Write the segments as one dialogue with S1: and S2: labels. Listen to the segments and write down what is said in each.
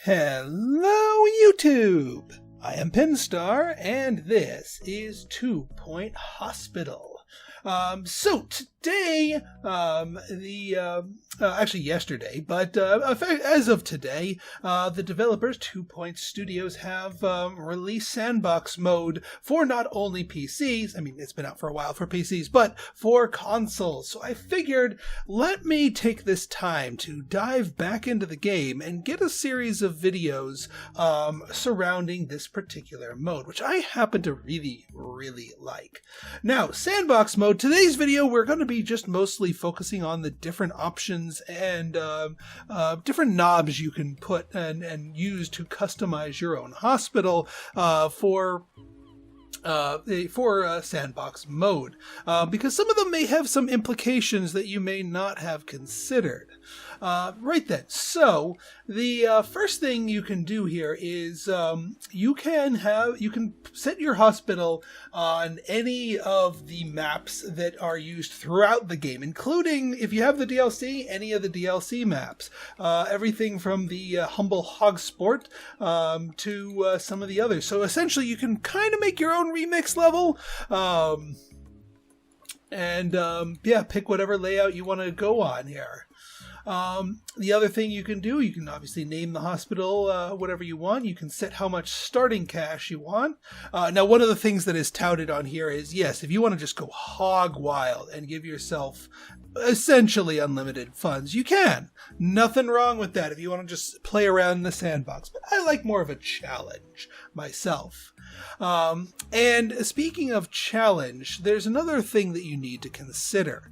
S1: Hello, YouTube! I am Pinstar, and this is 2 Point Hospital. So today, actually yesterday, but as of today, the developers, 2 Point Studios, have released Sandbox mode for not only PCs, I mean, it's been out for a while for PCs, but for consoles. So I figured, let me take this time to dive back into the game and get a series of videos surrounding this particular mode, which I happen to really, really like. Now, Sandbox mode, today's video, we're going to be just mostly focusing on the different options and different knobs you can put and use to customize your own hospital for Sandbox mode, because some of them may have some implications that you may not have considered. Right then, so the first thing you can do here is you can set your hospital on any of the maps that are used throughout the game, including, if you have the DLC, any of the DLC maps. Everything from the Humble Hog Sport to some of the others. So essentially you can kind of make your own remix level and pick whatever layout you want to go on here. The other thing you can do, you can obviously name the hospital whatever you want. You can set how much starting cash you want. Now, one of the things that is touted on here is, yes, if you want to just go hog wild and give yourself essentially unlimited funds, you can. Nothing wrong with that if you want to just play around in the sandbox. But I like more of a challenge myself. And speaking of challenge, there's another thing that you need to consider.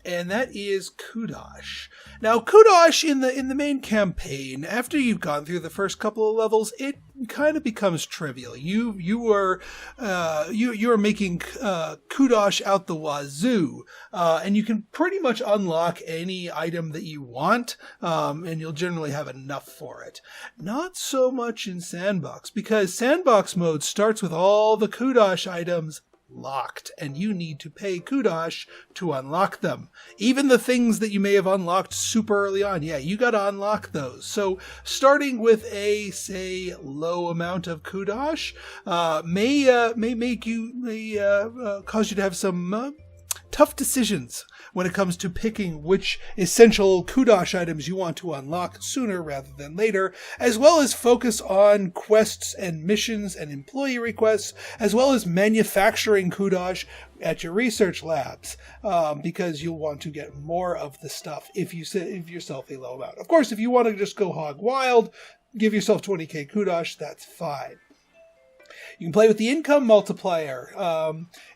S1: And that is Kudosh. Now, Kudosh in the main campaign, after you've gone through the first couple of levels, it kind of becomes trivial. You are making Kudosh out the wazoo, and you can pretty much unlock any item that you want, and you'll generally have enough for it. Not so much in Sandbox, because Sandbox mode starts with all the Kudosh items locked, and you need to pay Kudosh to unlock them. Even the things that you may have unlocked super early on, yeah, you gotta unlock those. So starting with a, say, low amount of Kudosh may cause you to have some tough decisions when it comes to picking which essential Kudosh items you want to unlock sooner rather than later, as well as focus on quests and missions and employee requests, as well as manufacturing Kudosh at your research labs, because you'll want to get more of the stuff if you give yourself a low amount. Of course, if you want to just go hog wild, give yourself 20k Kudosh, that's fine. You can play with the income multiplier.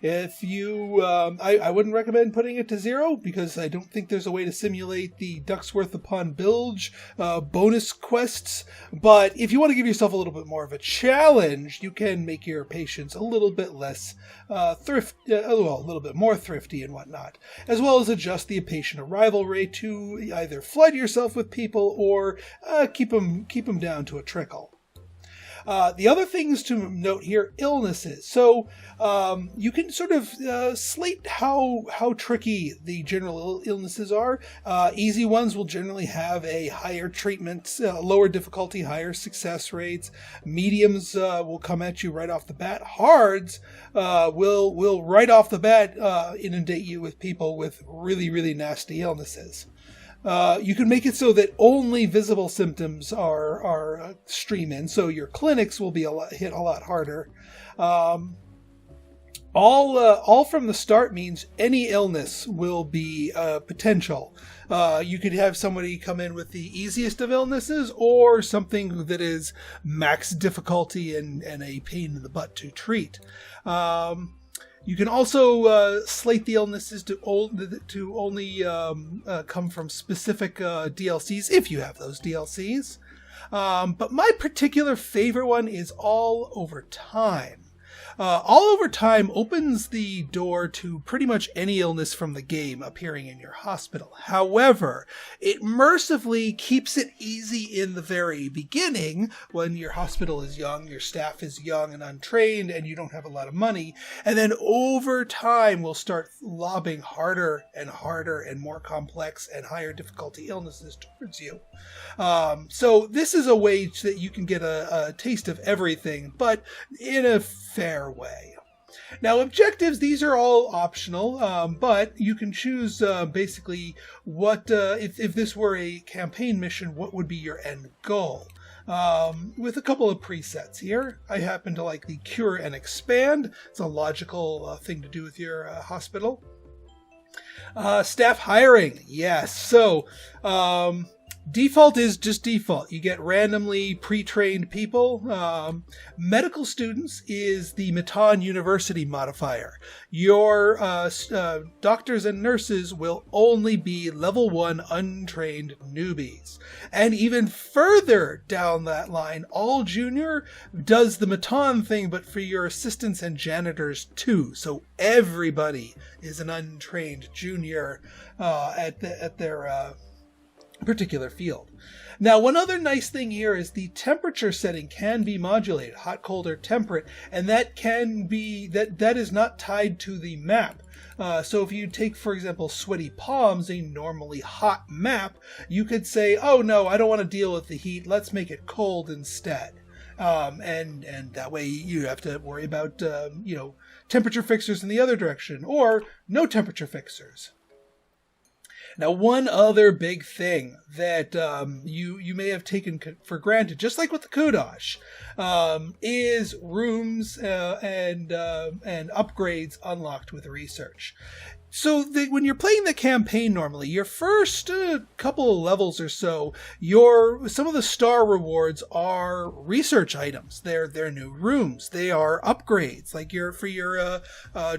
S1: If you, I wouldn't recommend putting it to 0 because I don't think there's a way to simulate the Ducksworth upon Bilge bonus quests. But if you want to give yourself a little bit more of a challenge, you can make your patients a little bit less a little bit more thrifty and whatnot, as well as adjust the patient arrival rate to either flood yourself with people or keep them down to a trickle. The other things to note here, illnesses. So you can sort of slate how tricky the general illnesses are. Easy ones will generally have a higher treatment, lower difficulty, higher success rates. Mediums will come at you right off the bat. Hards will right off the bat inundate you with people with really, really nasty illnesses. You can make it so that only visible symptoms are stream in, so your clinics will be hit a lot harder. All from the start means any illness will be potential. You could have somebody come in with the easiest of illnesses or something that is max difficulty and a pain in the butt to treat. You can also slate the illnesses to only come from specific DLCs, if you have those DLCs. But my particular favorite one is all over time. All over time opens the door to pretty much any illness from the game appearing in your hospital. However, it mercifully keeps it easy in the very beginning when your hospital is young, your staff is young and untrained, and you don't have a lot of money. And then over time, we'll start lobbing harder and more complex and higher difficulty illnesses towards you. So this is a way that you can get a taste of everything, but in a fair way. Now, objectives, these are all optional, but you can choose basically what, if this were a campaign mission, what would be your end goal? With a couple of presets here. I happen to like the Cure and Expand. It's a logical thing to do with your hospital. Staff hiring, yes. So, default is just default. You get randomly pre-trained people. Medical students is the Matan University modifier. Your doctors and nurses will only be level 1 untrained newbies. And even further down that line, all junior does the Matan thing, but for your assistants and janitors too. So everybody is an untrained junior at their particular field. Now, one other nice thing here is the temperature setting can be modulated, hot, cold, or temperate, and that can be that is not tied to the map. So if you take, for example, Sweaty Palms, a normally hot map, you could say, oh no, I don't want to deal with the heat, let's make it cold instead. And that way you have to worry about temperature fixers in the other direction, or no temperature fixers. Now, one other big thing that you may have taken for granted, just like with the Kudosh, is rooms and upgrades unlocked with research. So when you're playing the campaign normally, your first couple of levels or so, some of the star rewards are research items. They're new rooms. They are upgrades, like for your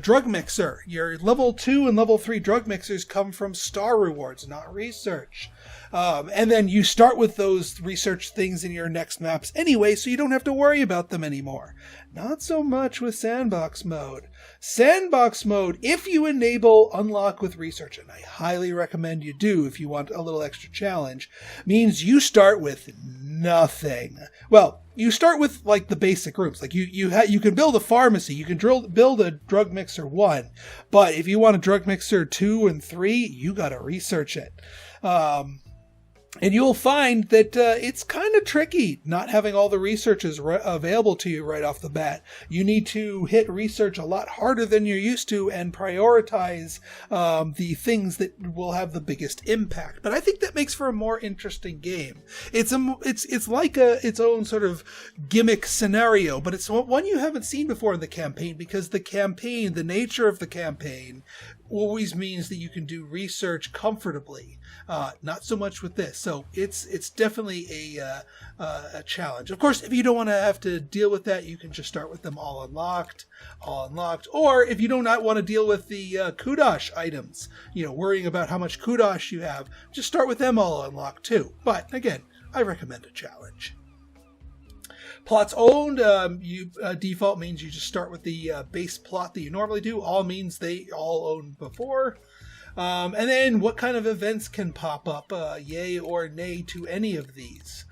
S1: drug mixer. Your level 2 and level 3 drug mixers come from star rewards, not research. And then you start with those research things in your next maps anyway, so you don't have to worry about them anymore. Not so much with Sandbox mode. Sandbox mode, if you enable unlock with research, and I highly recommend you do if you want a little extra challenge, means you start with nothing. Well, you start with like the basic rooms. Like you can build a pharmacy, you can build a drug mixer 1, but if you want a drug mixer 2 and 3, you got to research it. And you'll find that it's kind of tricky not having all the researches available to you right off the bat. You need to hit research a lot harder than you're used to and prioritize the things that will have the biggest impact. But I think that makes for a more interesting game. It's like its own sort of gimmick scenario, but it's one you haven't seen before in the campaign, because the nature of the campaign always means that you can do research comfortably. Not so much with this. So it's definitely a challenge. Of course, if you don't want to have to deal with that, you can just start with them all unlocked. Or if you do not want to deal with the Kudosh items, worrying about how much Kudosh you have, just start with them all unlocked too. But again, I recommend a challenge. Plots owned, default means you just start with the base plot that you normally do. All means they all owned before. And then what kind of events can pop up, yay or nay to any of these.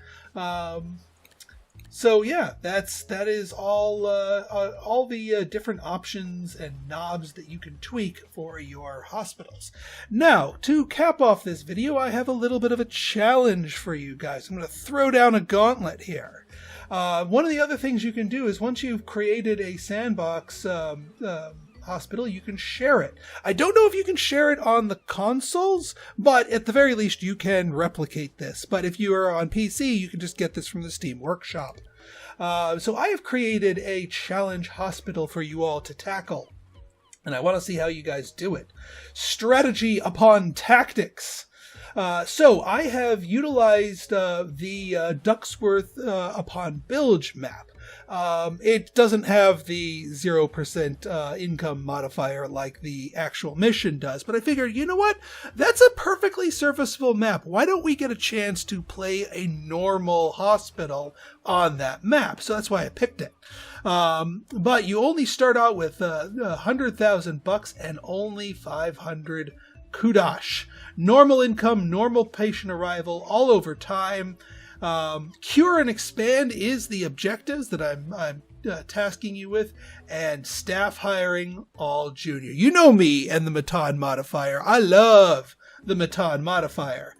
S1: So yeah, that is all the different options and knobs that you can tweak for your hospitals. Now, to cap off this video, I have a little bit of a challenge for you guys. I'm going to throw down a gauntlet here. One of the other things you can do is once you've created a Sandbox hospital, you can share it. I don't know if you can share it on the consoles, but at the very least you can replicate this. But if you are on PC, you can just get this from the Steam Workshop. So I have created a challenge hospital for you all to tackle, and I want to see how you guys do it. Strategy upon tactics. So I have utilized the Ducksworth upon Bilge map. It doesn't have the 0% income modifier like the actual mission does, but I figured, you know what? That's a perfectly serviceable map. Why don't we get a chance to play a normal hospital on that map? So that's why I picked it. But you only start out with $100,000 and only 500 kudosh. Normal income, normal patient arrival, all over time. Cure and expand is the objectives that I'm tasking you with, and staff hiring, all junior. You know me and the Matan modifier. I love the Matan modifier.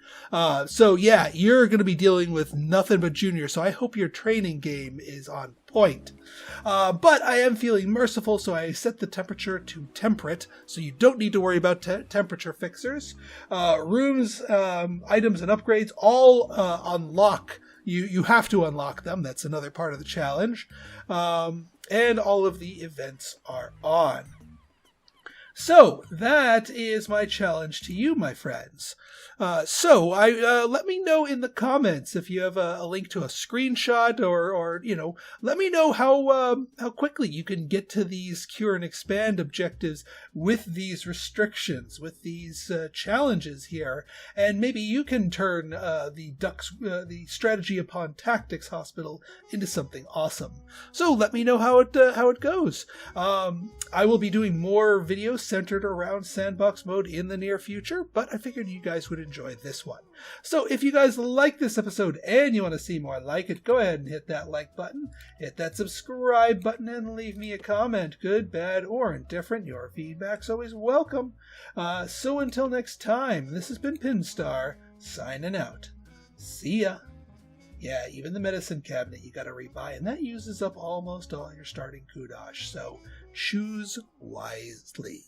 S1: So yeah, you're going to be dealing with nothing but junior, so I hope your training game is on point. But I am feeling merciful, so I set the temperature to temperate, so you don't need to worry about temperature fixers. Rooms, items, and upgrades all unlock. You have to unlock them. That's another part of the challenge. And all of the events are on. So that is my challenge to you, my friends. Let me know in the comments if you have a link to a screenshot, or let me know how quickly you can get to these cure and expand objectives with these restrictions, with these challenges here, and maybe you can turn the strategy upon tactics hospital into something awesome. So let me know how it goes. I will be doing more videos centered around Sandbox mode in the near future, but I figured you guys would enjoy this one. So if you guys like this episode and you want to see more like it, go ahead and hit that like button, hit that subscribe button, and leave me a comment, good, bad, or indifferent. Your feedback's always welcome. So until next time, this has been Pinstar, signing out. See ya. Yeah, even the medicine cabinet you gotta rebuy, and that uses up almost all your starting kudosh, so choose wisely.